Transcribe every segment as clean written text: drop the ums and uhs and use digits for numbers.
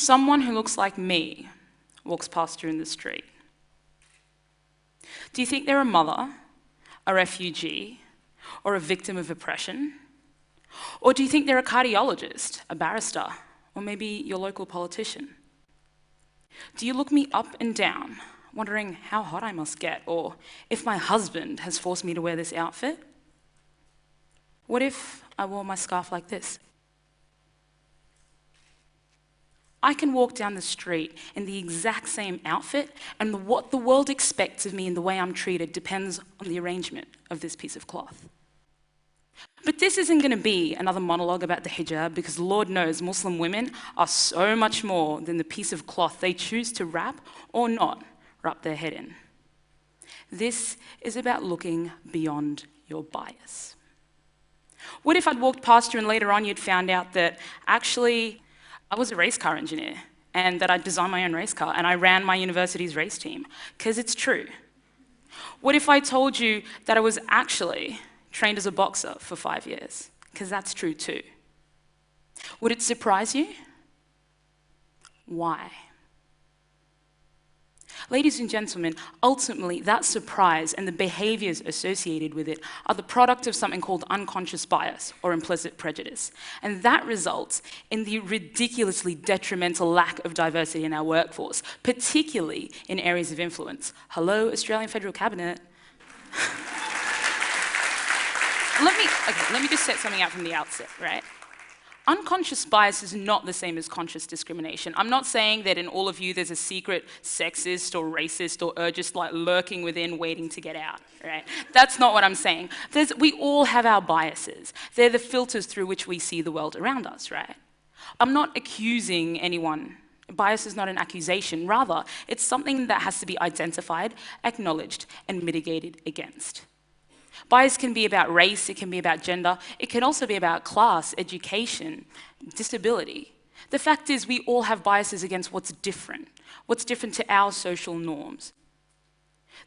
someone who looks like me walks past you in the street. Do you think they're a mother, a refugee, or a victim of oppression? Or do you think they're a cardiologist, a barrister, or maybe your local politician? Do you look me up and down, wondering how hot I must get, or if my husband has forced me to wear this outfit? What if I wore my scarf like this? I can walk down the street in the exact same outfit, and what the world expects of me and the way I'm treated depends on the arrangement of this piece of cloth. But this isn't going to be another monologue about the hijab, because Lord knows Muslim women are so much more than the piece of cloth they choose to wrap or not wrap their head in. This is about looking beyond your bias. What if I'd walked past you and later on you'd found out that actually I was a race car engineer and that I designed my own race car and I ran my university's race team? Because it's true. What if I told you that I was actually trained as a boxer for 5 years? Because that's true too. Would it surprise you? Why? Ladies and gentlemen, ultimately that surprise and the behaviors associated with it are the product of something called unconscious bias or implicit prejudice. And that results in the ridiculously detrimental lack of diversity in our workforce, particularly in areas of influence. Hello, Australian Federal Cabinet. Let me just set something out from the outset, right? Unconscious bias is not the same as conscious discrimination. I'm not saying that in all of you there's a secret sexist or racist or just like lurking within waiting to get out, right? That's not what I'm saying. We all have our biases. They're the filters through which we see the world around us, right? I'm not accusing anyone. Bias is not an accusation. Rather, it's something that has to be identified, acknowledged, and mitigated against. Bias can be about race, it can be about gender, it can also be about class, education, disability. The fact is we all have biases against what's different to our social norms.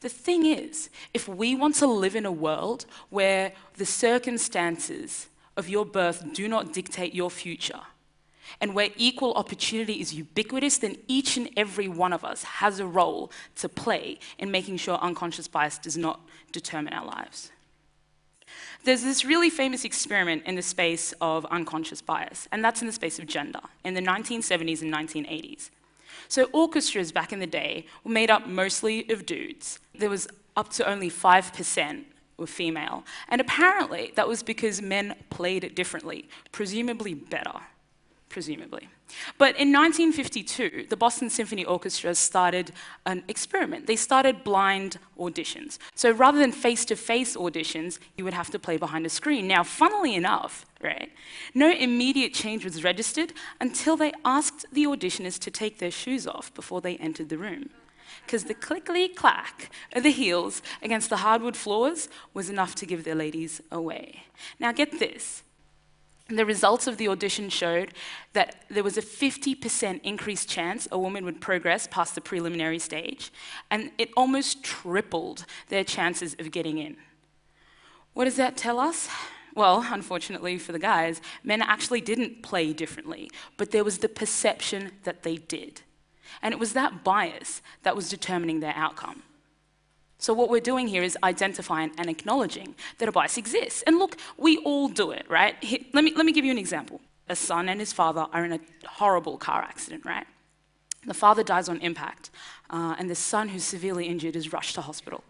The thing is, if we want to live in a world where the circumstances of your birth do not dictate your future, and where equal opportunity is ubiquitous, then each and every one of us has a role to play in making sure unconscious bias does not determine our lives. There's this really famous experiment in the space of unconscious bias, and that's in the space of gender, in the 1970s and 1980s. So orchestras back in the day were made up mostly of dudes. There was up to only 5% were female, and apparently that was because men played it differently, presumably better. Presumably. But in 1952, the Boston Symphony Orchestra started an experiment. They started blind auditions. So rather than face-to-face auditions, you would have to play behind a screen. Now, funnily enough, right, no immediate change was registered until they asked the auditioners to take their shoes off before they entered the room. Because the clickety-clack of the heels against the hardwood floors was enough to give their ladies away. Now, get this. The results of the audition showed that there was a 50% increased chance a woman would progress past the preliminary stage, and it almost tripled their chances of getting in. What does that tell us? Well, unfortunately for the guys, men actually didn't play differently, but there was the perception that they did. And it was that bias that was determining their outcome. So what we're doing here is identifying and acknowledging that a bias exists. And look, we all do it, right? Let me give you an example. A son and his father are in a horrible car accident, right? The father dies on impact, and the son, who's severely injured, is rushed to hospital.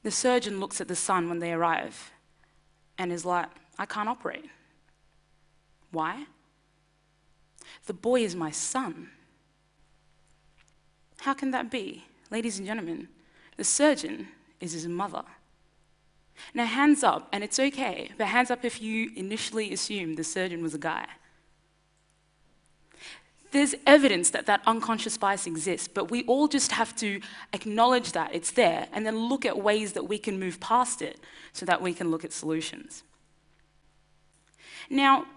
The surgeon looks at the son when they arrive and is like, I can't operate. Why? The boy is my son. How can that be? Ladies and gentlemen, the surgeon is his mother. Now, hands up, and it's okay, but hands up if you initially assumed the surgeon was a guy. There's evidence that that unconscious bias exists, but we all just have to acknowledge that it's there and then look at ways that we can move past it so that we can look at solutions. Now,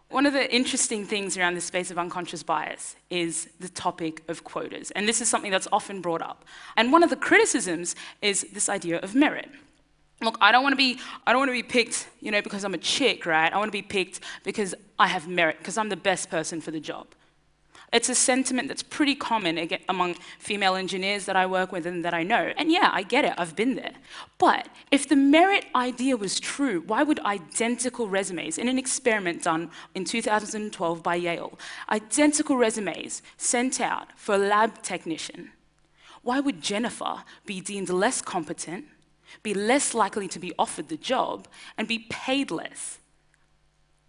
one of the interesting things around this space of unconscious bias is the topic of quotas, and this is something that's often brought up. And one of the criticisms is this idea of merit. Look, I don't want to be picked, because I'm a chick, right? I want to be picked because I have merit, because I'm the best person for the job. It's a sentiment that's pretty common among female engineers that I work with and that I know. And yeah, I get it, I've been there. But if the merit idea was true, why would identical resumes, in an experiment done in 2012 by Yale, identical resumes sent out for a lab technician, why would Jennifer be deemed less competent, be less likely to be offered the job, and be paid less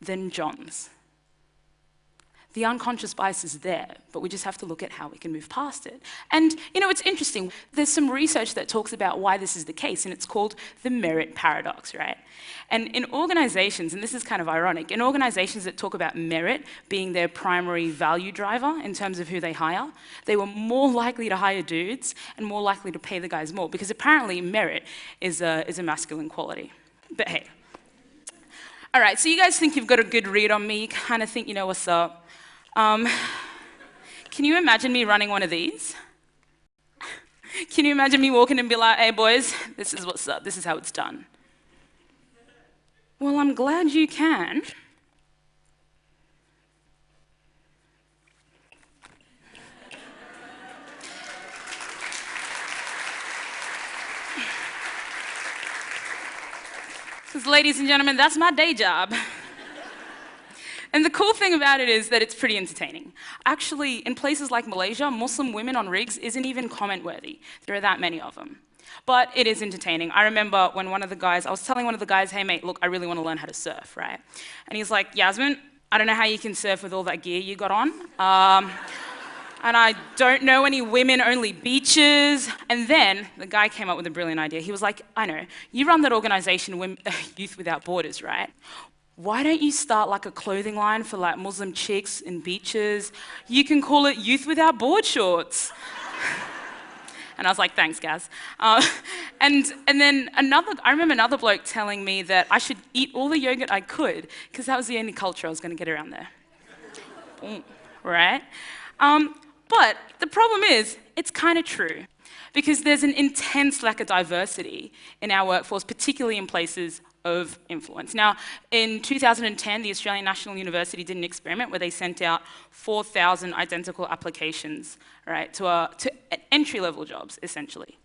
than John's? The unconscious bias is there, but we just have to look at how we can move past it. And, you know, it's interesting. There's some research that talks about why this is the case, and it's called the merit paradox, right? And in organizations, and this is kind of ironic, in organizations that talk about merit being their primary value driver in terms of who they hire, they were more likely to hire dudes and more likely to pay the guys more, because apparently merit is a masculine quality. But hey. All right, so you guys think you've got a good read on me, you kind of think you know what's up. Can you imagine me running one of these? Can you imagine me walking and be like, hey boys, this is what's up, this is how it's done? Well, I'm glad you can. Because ladies and gentlemen, that's my day job. And the cool thing about it is that it's pretty entertaining. Actually, in places like Malaysia, Muslim women on rigs isn't even comment-worthy. There are that many of them. But it is entertaining. I remember when I was telling one of the guys, hey mate, look, I really want to learn how to surf, right? And he's like, Yasmin, I don't know how you can surf with all that gear you got on. And I don't know any women-only beaches. And then the guy came up with a brilliant idea. He was like, I know, you run that organization, Youth Without Borders, right? Why don't you start like a clothing line for like Muslim chicks and beaches? You can call it Youth Without Board Shorts. And I was like, thanks, Gaz. And then I remember another bloke telling me that I should eat all the yogurt I could, because that was the only culture I was going to get around there. Right? But the problem is, it's kind of true, because there's an intense lack of diversity in our workforce, particularly in places of influence. Now, in 2010, the Australian National University did an experiment where they sent out 4,000 identical applications, right, to entry-level jobs, essentially.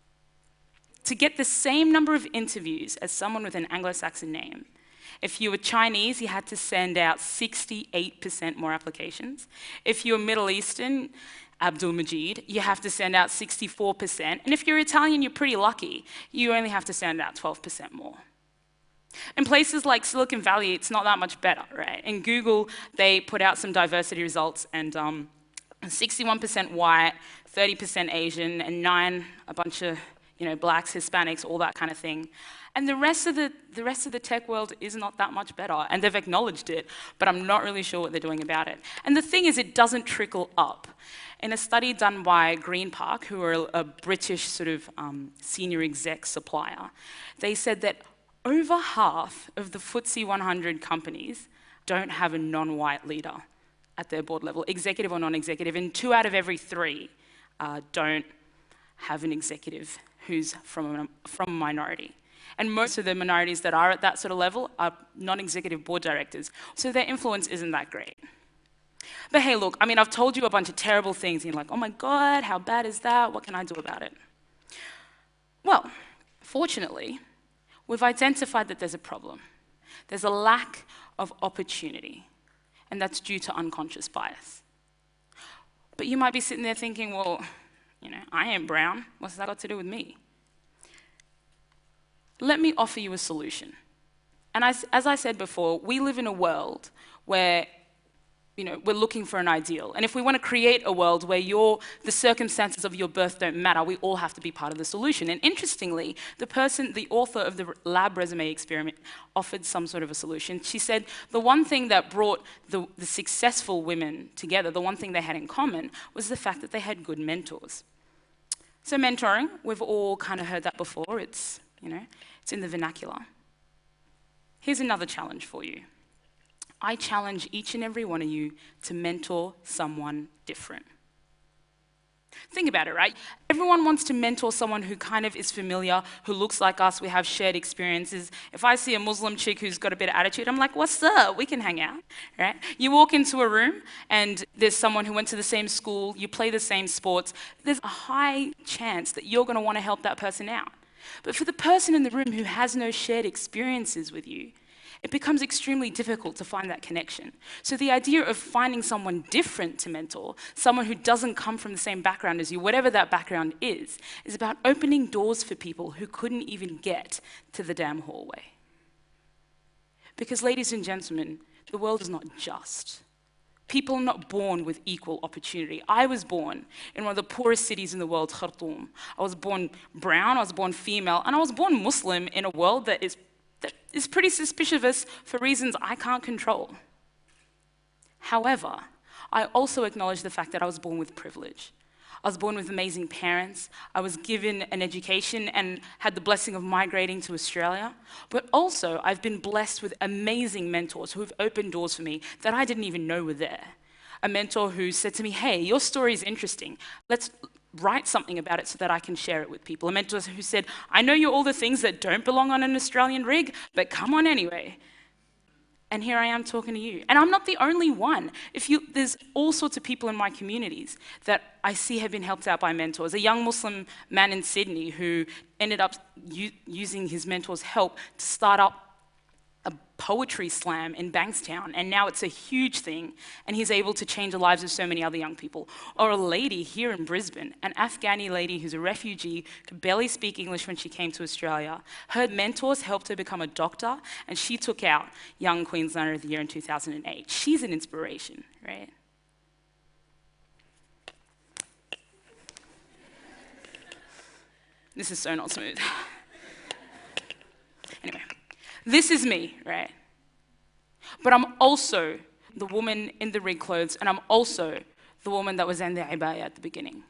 To get the same number of interviews as someone with an Anglo-Saxon name, if you were Chinese, you had to send out 68% more applications. If you were Middle Eastern, Abdul Majid, you have to send out 64%. And if you're Italian, you're pretty lucky. You only have to send out 12% more. In places like Silicon Valley, it's not that much better, right? In Google, they put out some diversity results, and 61% white, 30% Asian, and a bunch of blacks, Hispanics, all that kind of thing. And the rest of the tech world is not that much better, and they've acknowledged it, but I'm not really sure what they're doing about it. And the thing is, it doesn't trickle up. In a study done by Green Park, who are a British sort of senior exec supplier, they said that over half of the FTSE 100 companies don't have a non-white leader at their board level, executive or non-executive, and 2 out of every 3 don't have an executive who's from a minority. And most of the minorities that are at that sort of level are non-executive board directors, so their influence isn't that great. But hey, look, I mean, I've told you a bunch of terrible things, and you're like, oh my God, how bad is that? What can I do about it? Well, fortunately, we've identified that there's a problem. There's a lack of opportunity, and that's due to unconscious bias. But you might be sitting there thinking, well, I ain't brown. What's that got to do with me? Let me offer you a solution. And as I said before, we live in a world where we're looking for an ideal. And if we want to create a world where the circumstances of your birth don't matter, we all have to be part of the solution. And interestingly, the author of the lab resume experiment offered some sort of a solution. She said the one thing that brought the successful women together, the one thing they had in common, was the fact that they had good mentors. So mentoring, we've all kind of heard that before. It's in the vernacular. Here's another challenge for you. I challenge each and every one of you to mentor someone different. Think about it, right? Everyone wants to mentor someone who kind of is familiar, who looks like us, we have shared experiences. If I see a Muslim chick who's got a bit of attitude, I'm like, what's up? We can hang out, right? You walk into a room and there's someone who went to the same school, you play the same sports, there's a high chance that you're gonna wanna help that person out. But for the person in the room who has no shared experiences with you, it becomes extremely difficult to find that connection. So the idea of finding someone different to mentor, someone who doesn't come from the same background as you, whatever that background is about opening doors for people who couldn't even get to the damn hallway. Because ladies and gentlemen, the world is not just. People are not born with equal opportunity. I was born in one of the poorest cities in the world, Khartoum. I was born brown, I was born female, and I was born Muslim in a world that is pretty suspicious for reasons I can't control. However, I also acknowledge the fact that I was born with privilege. I was born with amazing parents, I was given an education and had the blessing of migrating to Australia, but also I've been blessed with amazing mentors who have opened doors for me that I didn't even know were there. A mentor who said to me, hey, your story is interesting, let's write something about it so that I can share it with people. A mentor who said, I know you're all the things that don't belong on an Australian rig, but come on anyway. And here I am talking to you. And I'm not the only one. There's all sorts of people in my communities that I see have been helped out by mentors. A young Muslim man in Sydney who ended up using his mentor's help to start up a poetry slam in Bankstown, and now it's a huge thing, and he's able to change the lives of so many other young people. Or a lady here in Brisbane, an Afghani lady who's a refugee, could barely speak English when she came to Australia. Her mentors helped her become a doctor, and she took out Young Queenslander of the Year in 2008. She's an inspiration, right? This is so not smooth. Anyway. This is me, right? But I'm also the woman in the rig clothes, and I'm also the woman that was in the ibaya at the beginning.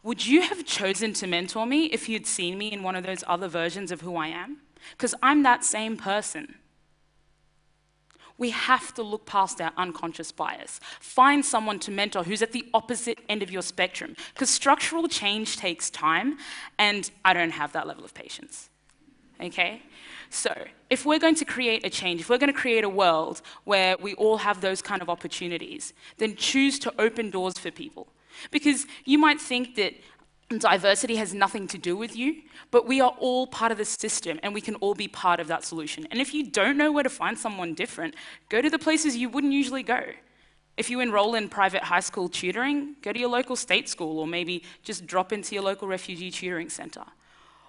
Would you have chosen to mentor me if you'd seen me in one of those other versions of who I am? Because I'm that same person. We have to look past our unconscious bias. Find someone to mentor who's at the opposite end of your spectrum, because structural change takes time, and I don't have that level of patience. Okay? So, if we're going to create a change, if we're going to create a world where we all have those kind of opportunities, then choose to open doors for people. Because you might think that diversity has nothing to do with you, but we are all part of the system and we can all be part of that solution. And if you don't know where to find someone different, go to the places you wouldn't usually go. If you enroll in private high school tutoring, go to your local state school, or maybe just drop into your local refugee tutoring center.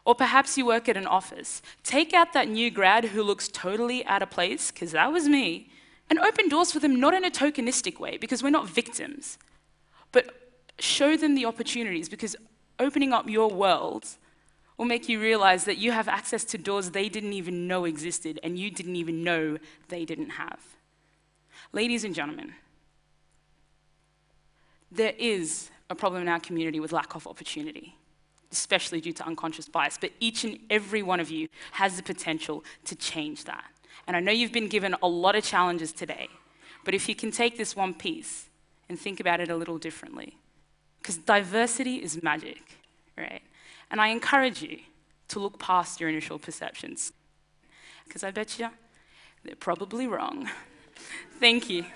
Or perhaps you work at an office. Take out that new grad who looks totally out of place, because that was me, and open doors for them, not in a tokenistic way, because we're not victims, but show them the opportunities, because opening up your world will make you realize that you have access to doors they didn't even know existed, and you didn't even know they didn't have. Ladies and gentlemen, there is a problem in our community with lack of opportunity, especially due to unconscious bias, but each and every one of you has the potential to change that. And I know you've been given a lot of challenges today, but if you can take this one piece and think about it a little differently, because diversity is magic, right? And I encourage you to look past your initial perceptions, because I bet you they're probably wrong. Thank you.